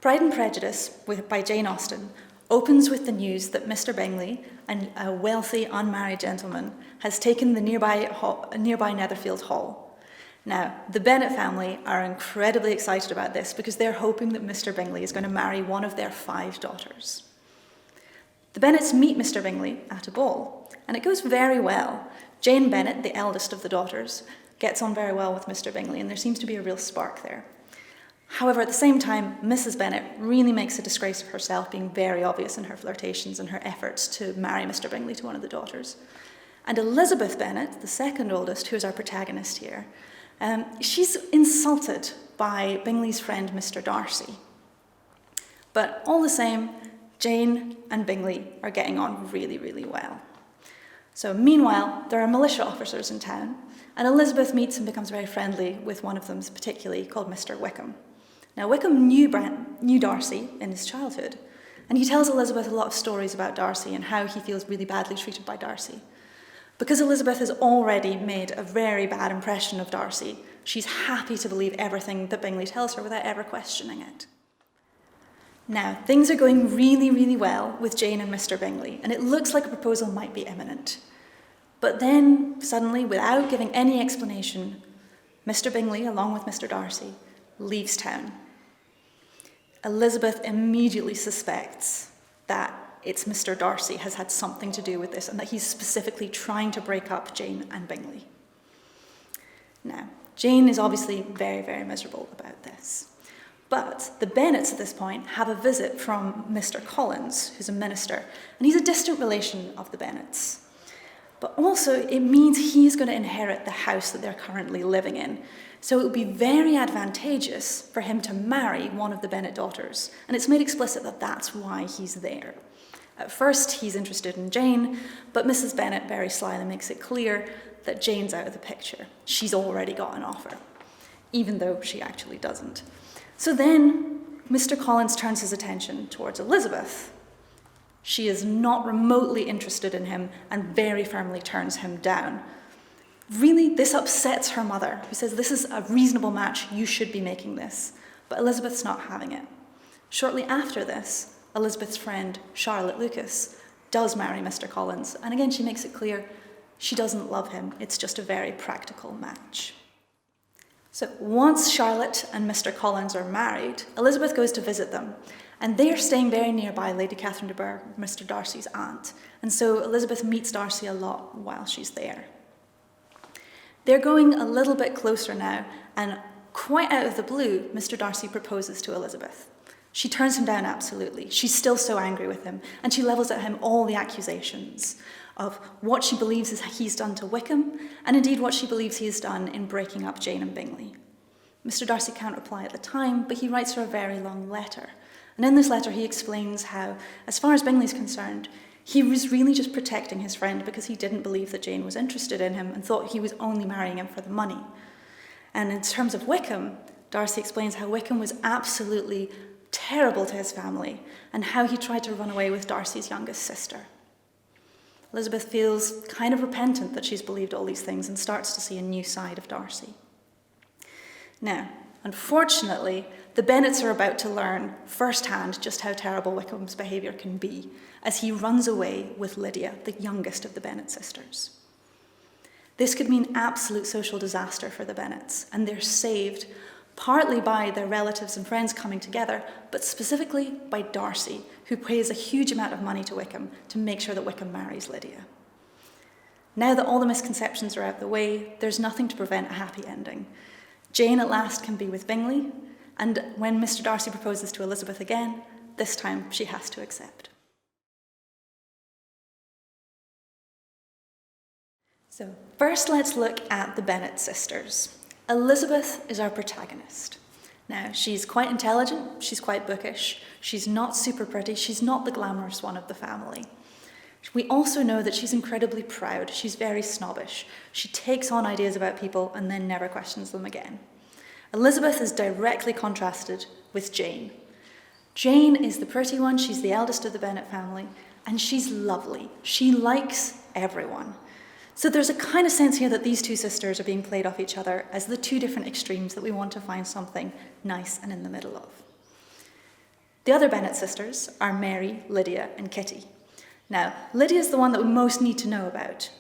Pride and Prejudice by Jane Austen opens with the news that Mr. Bingley, a wealthy unmarried gentleman, has taken the nearby Netherfield Hall. Now, the Bennet family are incredibly excited about this because they're hoping that Mr. Bingley is going to marry one of their 5 daughters. The Bennets meet Mr. Bingley at a ball, and it goes very well. Jane Bennet, the eldest of the daughters, gets on very well with Mr. Bingley, and there seems to be a real spark there. However, at the same time, Mrs. Bennet really makes a disgrace of herself, being very obvious in her flirtations and her efforts to marry Mr. Bingley to one of the daughters. And Elizabeth Bennet, the second oldest, who is our protagonist here, she's insulted by Bingley's friend, Mr. Darcy. But all the same, Jane and Bingley are getting on really, really well. So meanwhile, there are militia officers in town, and Elizabeth meets and becomes very friendly with one of them, particularly called Mr. Wickham. Now, Wickham knew Darcy in his childhood, and he tells Elizabeth a lot of stories about Darcy and how he feels really badly treated by Darcy. Because Elizabeth has already made a very bad impression of Darcy, she's happy to believe everything that Bingley tells her without ever questioning it. Now, things are going really, really well with Jane and Mr. Bingley, and it looks like a proposal might be imminent. But then, suddenly, without giving any explanation, Mr. Bingley, along with Mr. Darcy, leaves town. Elizabeth immediately suspects that it's Mr. Darcy has had something to do with this and that he's specifically trying to break up Jane and Bingley. Now, Jane is obviously very, very miserable about this. But the Bennets at this point have a visit from Mr. Collins, who's a minister, and he's a distant relation of the Bennets. But also, it means he's going to inherit the house that they're currently living in. So it would be very advantageous for him to marry one of the Bennet daughters. And it's made explicit that that's why he's there. At first, he's interested in Jane, but Mrs. Bennet very slyly makes it clear that Jane's out of the picture. She's already got an offer, even though she actually doesn't. So then, Mr. Collins turns his attention towards Elizabeth. She is not remotely interested in him and very firmly turns him down. Really, this upsets her mother, who says, "This is a reasonable match, you should be making this." But Elizabeth's not having it. Shortly after this, Elizabeth's friend, Charlotte Lucas, does marry Mr. Collins, and again she makes it clear she doesn't love him, it's just a very practical match. So once Charlotte and Mr. Collins are married, Elizabeth goes to visit them, and they are staying very nearby Lady Catherine de Bourgh, Mr. Darcy's aunt, and so Elizabeth meets Darcy a lot while she's there. They're going a little bit closer now, and quite out of the blue, Mr. Darcy proposes to Elizabeth. She turns him down absolutely. She's still so angry with him, and she levels at him all the accusations of what she believes he's done to Wickham, and indeed what she believes he has done in breaking up Jane and Bingley. Mr. Darcy can't reply at the time, but he writes her a very long letter. And in this letter he explains how, as far as Bingley's concerned, he was really just protecting his friend because he didn't believe that Jane was interested in him and thought he was only marrying him for the money. And in terms of Wickham, Darcy explains how Wickham was absolutely terrible to his family and how he tried to run away with Darcy's youngest sister. Elizabeth feels kind of repentant that she's believed all these things and starts to see a new side of Darcy. Now, unfortunately, the Bennets are about to learn firsthand just how terrible Wickham's behaviour can be as he runs away with Lydia, the youngest of the Bennet sisters. This could mean absolute social disaster for the Bennets, and they're saved partly by their relatives and friends coming together, but specifically by Darcy, who pays a huge amount of money to Wickham to make sure that Wickham marries Lydia. Now that all the misconceptions are out the way, there's nothing to prevent a happy ending. Jane at last can be with Bingley, and when Mr. Darcy proposes to Elizabeth again, this time she has to accept. So first let's look at the Bennet sisters. Elizabeth is our protagonist. Now, she's quite intelligent, she's quite bookish, she's not super pretty, she's not the glamorous one of the family. We also know that she's incredibly proud, she's very snobbish. She takes on ideas about people and then never questions them again. Elizabeth is directly contrasted with Jane. Jane is the pretty one, she's the eldest of the Bennet family, and she's lovely. She likes everyone. So there's a kind of sense here that these two sisters are being played off each other as the two different extremes that we want to find something nice and in the middle of. The other Bennet sisters are Mary, Lydia, and Kitty. Now, Lydia is the one that we most need to know about.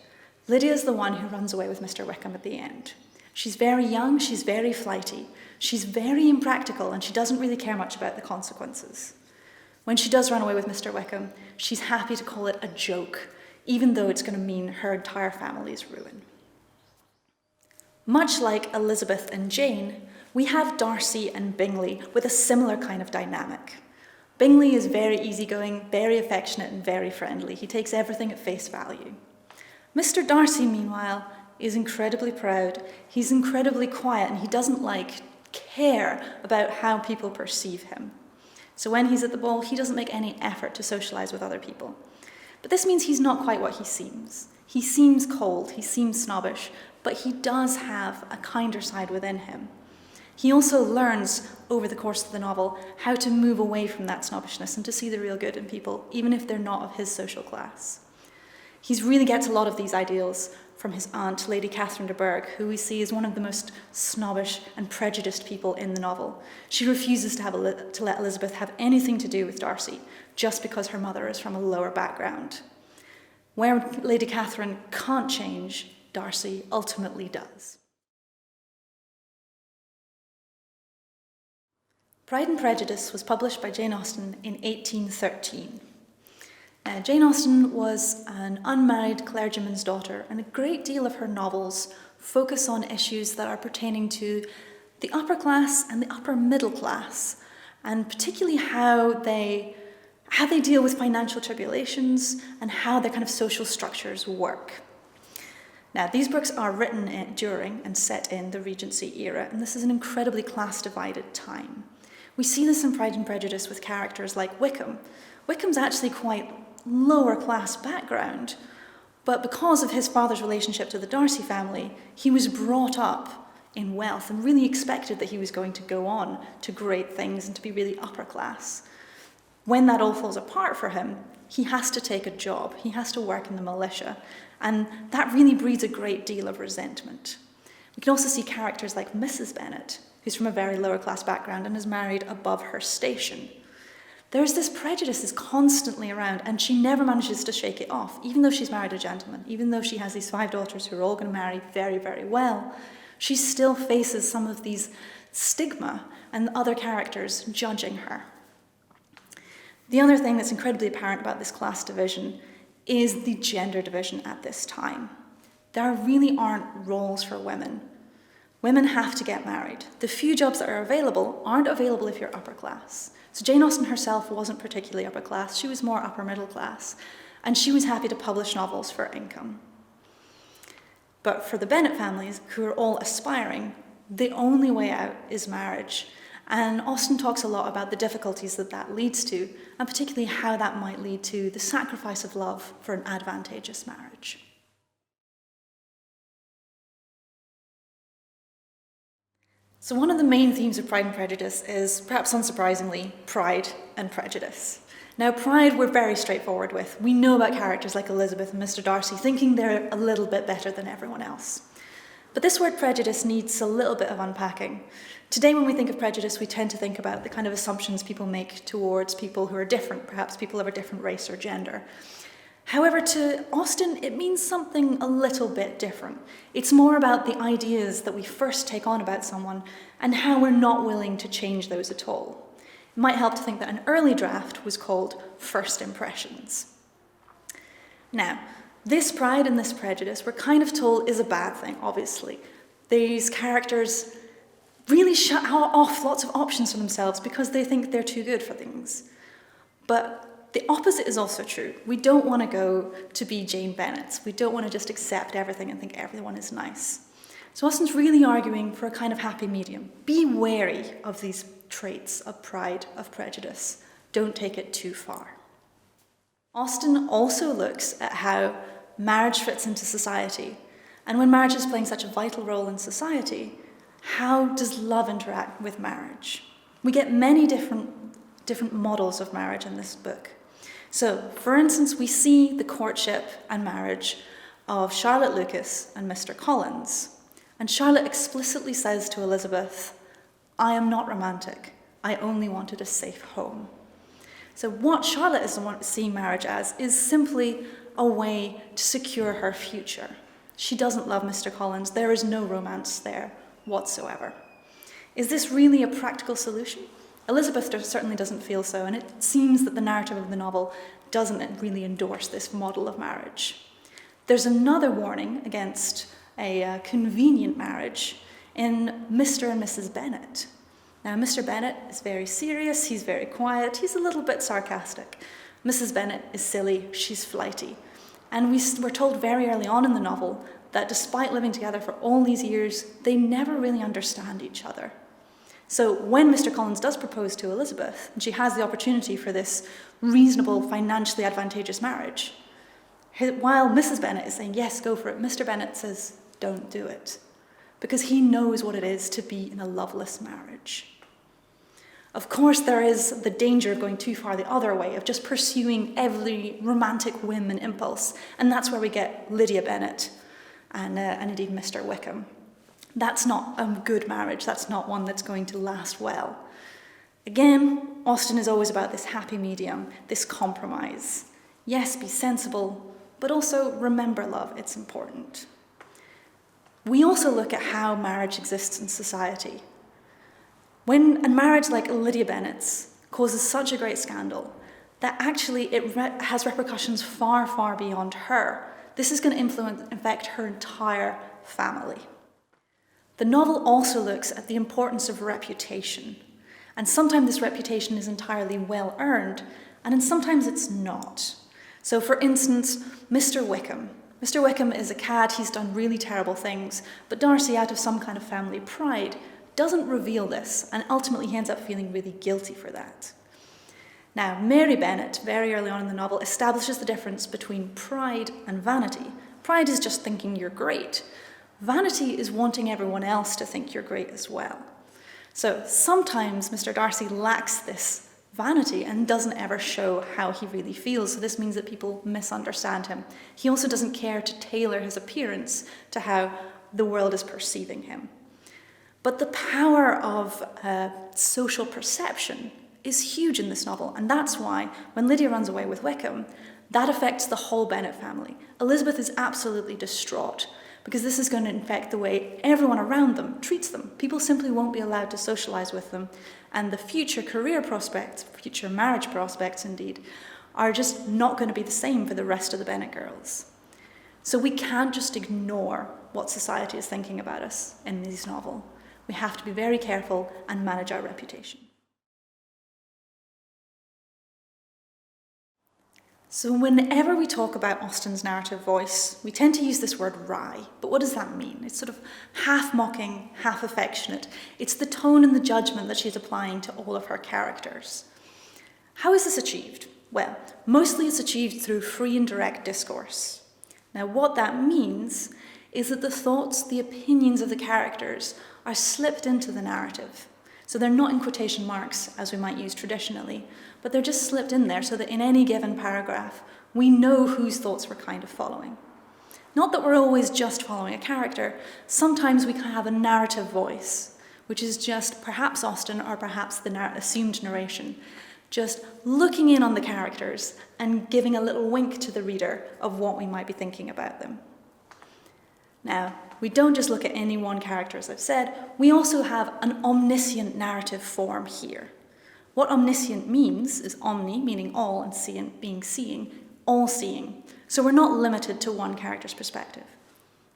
Lydia is the one who runs away with Mr. Wickham at the end. She's very young, she's very flighty, she's very impractical, and she doesn't really care much about the consequences. When she does run away with Mr. Wickham, she's happy to call it a joke, even though it's going to mean her entire family's ruin. Much like Elizabeth and Jane, we have Darcy and Bingley with a similar kind of dynamic. Bingley is very easygoing, very affectionate, and very friendly. He takes everything at face value. Mr. Darcy, meanwhile, is incredibly proud, he's incredibly quiet, and he doesn't care about how people perceive him. So when he's at the ball, he doesn't make any effort to socialise with other people. But this means he's not quite what he seems. He seems cold, he seems snobbish, but he does have a kinder side within him. He also learns over the course of the novel how to move away from that snobbishness and to see the real good in people, even if they're not of his social class. He really gets a lot of these ideals from his aunt, Lady Catherine de Bourgh, who we see as one of the most snobbish and prejudiced people in the novel. She refuses to let Elizabeth have anything to do with Darcy, just because her mother is from a lower background. Where Lady Catherine can't change, Darcy ultimately does. Pride and Prejudice was published by Jane Austen in 1813. Jane Austen was an unmarried clergyman's daughter, and a great deal of her novels focus on issues that are pertaining to the upper class and the upper middle class, and particularly how they deal with financial tribulations and how their kind of social structures work. Now, these books are written during and set in the Regency era, and this is an incredibly class-divided time. We see this in Pride and Prejudice with characters like Wickham. Wickham's actually quite lower class background, but because of his father's relationship to the Darcy family, he was brought up in wealth and really expected that he was going to go on to great things and to be really upper class. When that all falls apart for him, he has to take a job, he has to work in the militia, and that really breeds a great deal of resentment. We can also see characters like Mrs. Bennet, who's from a very lower class background and is married above her station. There's this prejudice is constantly around, and she never manages to shake it off, even though she's married a gentleman, even though she has these 5 daughters who are all going to marry very, very well. She still faces some of these stigma and other characters judging her. The other thing that's incredibly apparent about this class division is the gender division at this time. There really aren't roles for women. Women have to get married. The few jobs that are available aren't available if you're upper class. So Jane Austen herself wasn't particularly upper class, she was more upper middle class, and she was happy to publish novels for income. But for the Bennet families, who are all aspiring, the only way out is marriage. And Austen talks a lot about the difficulties that leads to, and particularly how that might lead to the sacrifice of love for an advantageous marriage. So one of the main themes of Pride and Prejudice is, perhaps unsurprisingly, pride and prejudice. Now, pride we're very straightforward with. We know about characters like Elizabeth and Mr. Darcy thinking they're a little bit better than everyone else. But this word prejudice needs a little bit of unpacking. Today, when we think of prejudice, we tend to think about the kind of assumptions people make towards people who are different, perhaps people of a different race or gender. However, to Austen, it means something a little bit different. It's more about the ideas that we first take on about someone and how we're not willing to change those at all. It might help to think that an early draft was called First Impressions. Now, this pride and this prejudice, we're kind of told, is a bad thing, obviously. These characters really shut off lots of options for themselves because they think they're too good for things. But the opposite is also true. We don't want to go to be Jane Bennets. We don't want to just accept everything and think everyone is nice. So Austen's really arguing for a kind of happy medium. Be wary of these traits of pride, of prejudice. Don't take it too far. Austen also looks at how marriage fits into society. And when marriage is playing such a vital role in society, how does love interact with marriage? We get many different models of marriage in this book. So, for instance, we see the courtship and marriage of Charlotte Lucas and Mr. Collins. And Charlotte explicitly says to Elizabeth, "I am not romantic. I only wanted a safe home." So what Charlotte is seeing marriage as is simply a way to secure her future. She doesn't love Mr. Collins. There is no romance there whatsoever. Is this really a practical solution? Elizabeth certainly doesn't feel so, and it seems that the narrative of the novel doesn't really endorse this model of marriage. There's another warning against a convenient marriage in Mr. and Mrs. Bennet. Now, Mr. Bennet is very serious, he's very quiet, he's a little bit sarcastic. Mrs. Bennet is silly, she's flighty. And we're told very early on in the novel that despite living together for all these years, they never really understand each other. So when Mr. Collins does propose to Elizabeth, and she has the opportunity for this reasonable, financially advantageous marriage, while Mrs. Bennet is saying, yes, go for it, Mr. Bennet says, don't do it, because he knows what it is to be in a loveless marriage. Of course, there is the danger of going too far the other way, of just pursuing every romantic whim and impulse, and that's where we get Lydia Bennet and indeed Mr. Wickham. That's not a good marriage, that's not one that's going to last well. Again, Austen is always about this happy medium, this compromise. Yes, be sensible, but also remember love, it's important. We also look at how marriage exists in society. When a marriage like Lydia Bennet's causes such a great scandal that actually it has repercussions far, far beyond her, this is going to affect her entire family. The novel also looks at the importance of reputation, and sometimes this reputation is entirely well earned, and sometimes it's not. So for instance, Mr. Wickham. Mr. Wickham is a cad, he's done really terrible things, but Darcy, out of some kind of family pride, doesn't reveal this, and ultimately he ends up feeling really guilty for that. Now, Mary Bennet, very early on in the novel, establishes the difference between pride and vanity. Pride is just thinking you're great. Vanity is wanting everyone else to think you're great as well. So sometimes Mr. Darcy lacks this vanity and doesn't ever show how he really feels, so this means that people misunderstand him. He also doesn't care to tailor his appearance to how the world is perceiving him. But the power of social perception is huge in this novel, and that's why when Lydia runs away with Wickham, that affects the whole Bennet family. Elizabeth is absolutely distraught, because this is going to affect the way everyone around them treats them. People simply won't be allowed to socialise with them, and the future career prospects, future marriage prospects indeed, are just not going to be the same for the rest of the Bennet girls. So we can't just ignore what society is thinking about us in this novel. We have to be very careful and manage our reputation. So whenever we talk about Austen's narrative voice, we tend to use this word wry. But what does that mean? It's sort of half mocking, half affectionate. It's the tone and the judgment that she's applying to all of her characters. How is this achieved? Well, mostly it's achieved through free and direct discourse. Now, what that means is that the thoughts, the opinions of the characters are slipped into the narrative. So they're not in quotation marks, as we might use traditionally, but they're just slipped in there so that in any given paragraph, we know whose thoughts we're kind of following. Not that we're always just following a character. Sometimes we can have a narrative voice, which is just perhaps Austen or perhaps the assumed narration, just looking in on the characters and giving a little wink to the reader of what we might be thinking about them. Now, we don't just look at any one character, as I've said, we also have an omniscient narrative form here. What omniscient means is omni, meaning all, and scient, being seeing, all-seeing. So we're not limited to one character's perspective.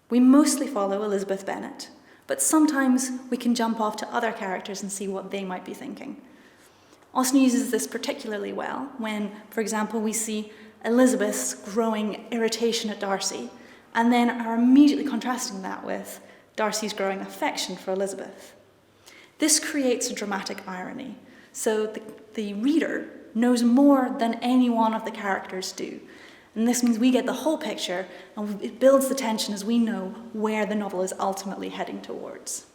We mostly follow Elizabeth Bennet, but sometimes we can jump off to other characters and see what they might be thinking. Austen uses this particularly well when, for example, we see Elizabeth's growing irritation at Darcy, and then are immediately contrasting that with Darcy's growing affection for Elizabeth. This creates a dramatic irony, so the reader knows more than any one of the characters do. And this means we get the whole picture, and it builds the tension as we know where the novel is ultimately heading towards.